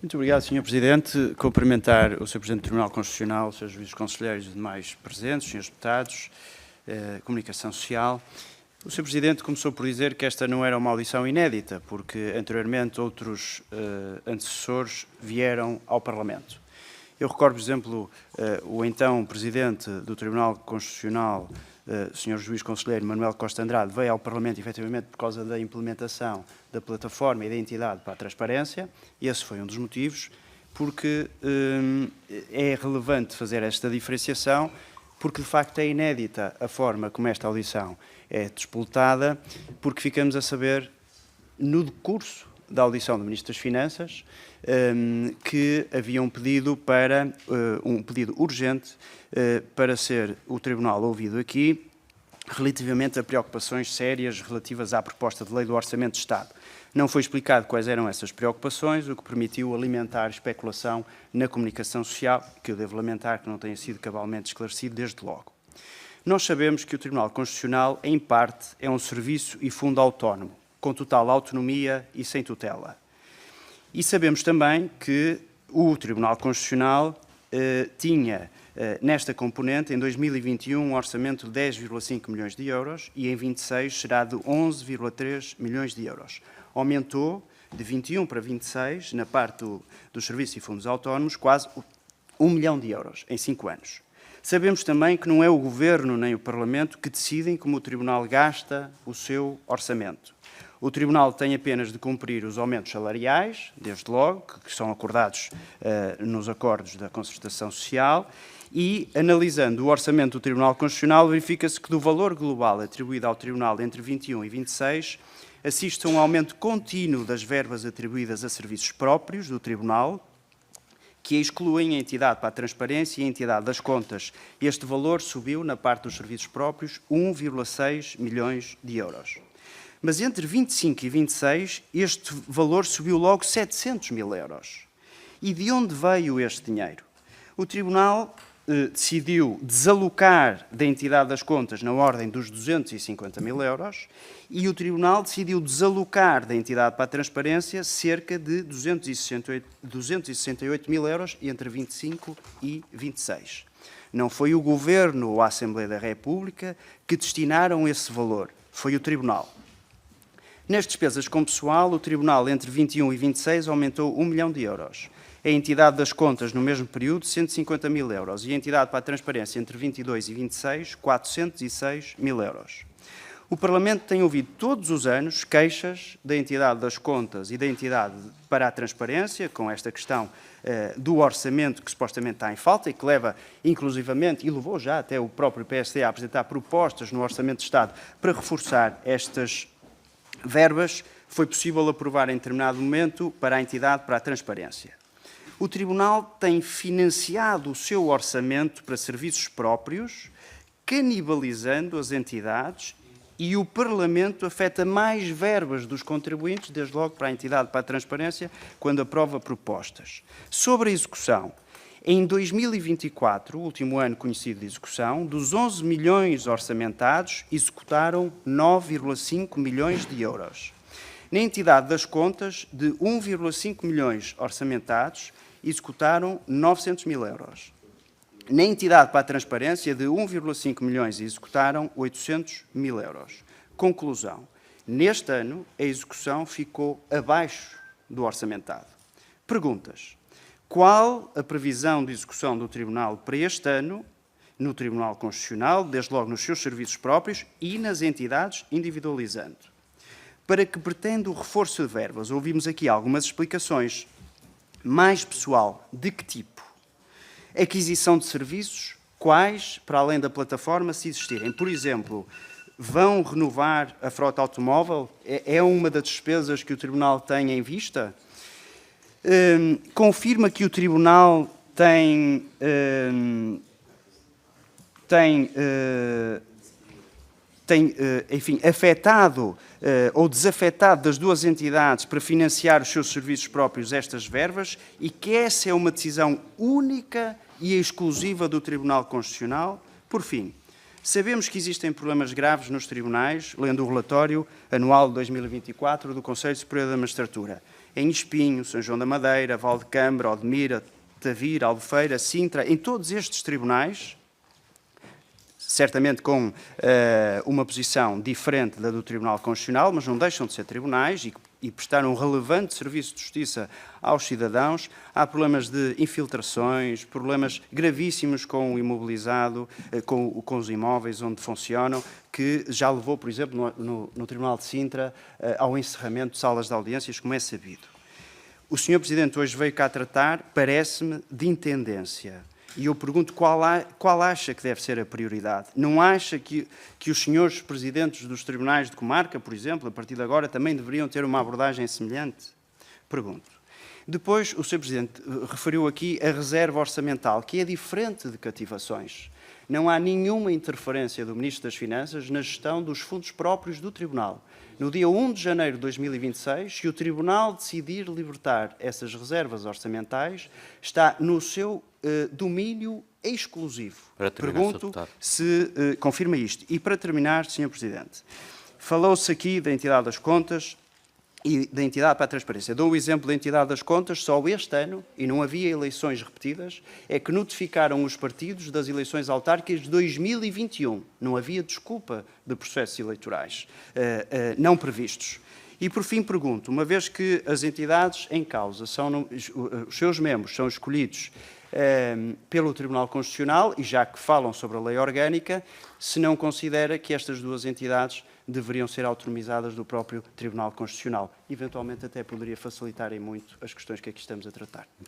Muito obrigado, Sr. Presidente. Cumprimentar o Sr. Presidente do Tribunal Constitucional, os Srs. Juízes Conselheiros e demais presentes, Srs. Deputados, Comunicação Social. O Sr. Presidente começou por dizer que esta não era uma audição inédita, porque anteriormente outros antecessores vieram ao Parlamento. Eu recordo, por exemplo, o então Presidente do Tribunal Constitucional, Sr. Juiz Conselheiro Manuel Costa Andrade, veio ao Parlamento, efetivamente, por causa da implementação da plataforma e da entidade para a transparência. Esse foi um dos motivos, porque é relevante fazer esta diferenciação, porque, de facto, é inédita a forma como esta audição é disputada, porque ficamos a saber, no decurso da audição do Ministro das Finanças, que havia um pedido urgente para ser o Tribunal ouvido aqui, relativamente a preocupações sérias relativas à proposta de lei do Orçamento de Estado. Não foi explicado quais eram essas preocupações, o que permitiu alimentar especulação na comunicação social, que eu devo lamentar que não tenha sido cabalmente esclarecido desde logo. Nós sabemos que o Tribunal Constitucional, em parte, é um serviço e fundo autónomo, com total autonomia e sem tutela. E sabemos também que o Tribunal Constitucional tinha, nesta componente, em 2021, um orçamento de 10,5 milhões de euros e em 26 será de 11,3 milhões de euros. Aumentou de 21 para 26, na parte dos serviços e fundos autónomos, quase 1 milhão de euros em 5 anos. Sabemos também que não é o Governo nem o Parlamento que decidem como o Tribunal gasta o seu orçamento. O Tribunal tem apenas de cumprir os aumentos salariais, desde logo, que são acordados nos acordos da concertação social, e, analisando o orçamento do Tribunal Constitucional, verifica-se que do valor global atribuído ao Tribunal entre 21 e 26, assiste a um aumento contínuo das verbas atribuídas a serviços próprios do Tribunal, que excluem a entidade para a transparência e a entidade das contas. Este valor subiu, na parte dos serviços próprios, 1,6 milhões de euros. Mas entre 25 e 26, este valor subiu logo 700 mil euros. E de onde veio este dinheiro? O Tribunal decidiu desalocar da entidade das contas na ordem dos 250 mil euros e o Tribunal decidiu desalocar da entidade para a transparência cerca de 268 mil euros entre 25 e 26. Não foi o Governo ou a Assembleia da República que destinaram esse valor, foi o Tribunal. Nas despesas com pessoal, o Tribunal, entre 21 e 26, aumentou 1 milhão de euros. A entidade das contas, no mesmo período, 150 mil euros. E a entidade para a transparência, entre 22 e 26, 406 mil euros. O Parlamento tem ouvido todos os anos queixas da entidade das contas e da entidade para a transparência, com esta questão do orçamento que supostamente está em falta e que leva, inclusivamente, e levou já até o próprio PSD a apresentar propostas no Orçamento de Estado para reforçar estas verbas. Foi possível aprovar em determinado momento para a entidade para a transparência. O Tribunal tem financiado o seu orçamento para serviços próprios, canibalizando as entidades, e o Parlamento afeta mais verbas dos contribuintes, desde logo para a entidade para a transparência, quando aprova propostas. Sobre a execução, em 2024, o último ano conhecido de execução, dos 11 milhões orçamentados, executaram 9,5 milhões de euros. Na entidade das contas, de 1,5 milhões orçamentados, executaram 900 mil euros. Na entidade para a transparência, de 1,5 milhões, executaram 800 mil euros. Conclusão. Neste ano, a execução ficou abaixo do orçamentado. Perguntas. Qual a previsão de execução do Tribunal para este ano, no Tribunal Constitucional, desde logo nos seus serviços próprios e nas entidades, individualizando? Para que pretende o reforço de verbas? Ouvimos aqui algumas explicações. Mais pessoal, de que tipo? Aquisição de serviços, quais, para além da plataforma, se existirem? Por exemplo, vão renovar a frota automóvel? É uma das despesas que o Tribunal tem em vista? Confirma que o Tribunal tem afetado ou desafetado das duas entidades para financiar os seus serviços próprios estas verbas e que essa é uma decisão única e exclusiva do Tribunal Constitucional? Por fim, sabemos que existem problemas graves nos tribunais, lendo o relatório anual de 2024 do Conselho Superior da Magistratura. em Espinho, São João da Madeira, Valdecambra, Odmira, Tavira, Albufeira, Sintra, em todos estes tribunais, certamente com uma posição diferente da do Tribunal Constitucional, mas não deixam de ser tribunais e prestaram um relevante serviço de justiça aos cidadãos. Há problemas de infiltrações, problemas gravíssimos com o imobilizado, com os imóveis onde funcionam, que já levou, por exemplo, no Tribunal de Sintra, ao encerramento de salas de audiências, como é sabido. O Sr. Presidente hoje veio cá tratar, parece-me, de intendência. E eu pergunto qual acha que deve ser a prioridade. Não acha que os senhores presidentes dos tribunais de comarca, por exemplo, a partir de agora, também deveriam ter uma abordagem semelhante? Pergunto. Depois, o Sr. Presidente referiu aqui a reserva orçamental, que é diferente de cativações. Não há nenhuma interferência do Ministro das Finanças na gestão dos fundos próprios do Tribunal. No dia 1 de janeiro de 2026, se o Tribunal decidir libertar essas reservas orçamentais, está no seu domínio exclusivo. Pergunto se confirma isto. E para terminar, Sr. Presidente, falou-se aqui da entidade das contas e da entidade para a transparência. Dou o exemplo da entidade das contas, só este ano, e não havia eleições repetidas, é que notificaram os partidos das eleições autárquicas de 2021. Não havia desculpa de processos eleitorais não previstos. E, por fim, pergunto, uma vez que as entidades em causa, os seus membros são escolhidos pelo Tribunal Constitucional, e já que falam sobre a lei orgânica, se não considera que estas duas entidades deveriam ser autonomizadas do próprio Tribunal Constitucional. Eventualmente até poderia facilitar em muito as questões que aqui estamos a tratar.